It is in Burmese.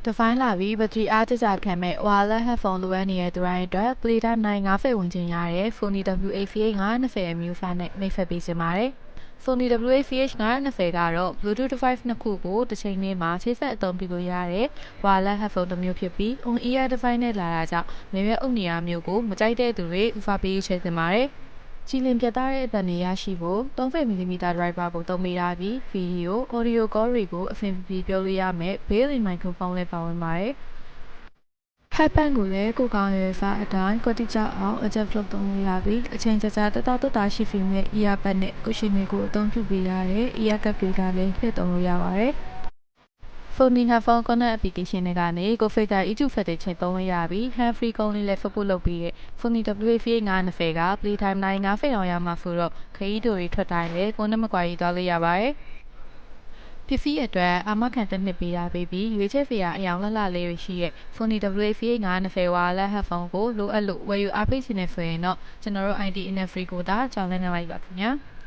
Define လာပြီး battery အားကျကျခံမဲ့ wireless headphone လိုအပ်နေတဲ့သူတိုင်းအတွက် Playtime နိုင်9 ဖက်ဝင်ခြင်းရတဲ့ Sony WA-VH 920 အမျိုးအစားနဲ့မိတ်ဆက်ပေးခြင်းပါတယ်။ Sony WA-VH 920ကတော့ Bluetooth device နှစ်ခုကိုတစ်ချိန်တည်းမှာချိတ်ဆက်အသုံးပြုလို့ရတဲ့ wireless headphone တစ်မျိုးဖြစ်ပြီး on-ear device နဲ့လာတာကြောင့်လေရွယ်အုပ်နေရာမျိုးကိုမကြိုက်တဲ့သူတွေဦးစားပေးချဲ့သင့်ပါတယ်။ ကြည်လင်ပြတ်သားတဲ့အသံတွေရရှိဖို့3mm driver ကိုသုံးပေးထားပြီး Video, Audio call တွေကိုအဆင်ပြေပြောလို့ရမယ့် built-in microphone လည်းပါဝင်ပါတယ်။ Headband ကိုလည်းကိုယ်ကောင်းရဲ့စားအတိုင်းကွက်တိကျအောင် adjust လုပ်သုံးလို့ရပြီးအချိန်ကြာတက်တာရှိစေမယ့် earbud နဲ့ကိုယ်ရှင်တွေကိုအသုံးပြုပေးရတဲ့ ear cup တွေကလည်းထည့်သုံးလို့ရပါတယ်။ Sony headphone connect application တွေကနေကိုယ်ဖိတ်တဲ့ YouTube ဖက်တွေချိန်သုံးလို့ရပြီး hand free ကုန်းလေးလည်း support လုပ်ပြီးတဲ့ Sony WA-VH 920က Playtime နိုင်9 ဖက်အောင်ရမှာဆိုတော့ခရီးတိုတွေထွက်တိုင်းလည်းကိုယ်နဲ့မကွာရေးသွားလို့ရပါတယ်။ ပစ္စည်းအတွက်အာမခံတစ်နှစ်ပေးတာပေးပြီးရွေးချယ်စရာအယောင်လှလေးတွေရှိတဲ့ Sony WA-VH 920 wireless headphone ကိုလိုအပ်လို့ဝယ်ယူအားပေးချင်နေဆိုရင်တော့ကျွန်တော်တို့ ID Innisfree ကိုသာကြောင်းလန့်လိုက်ပါခင်ဗျာ။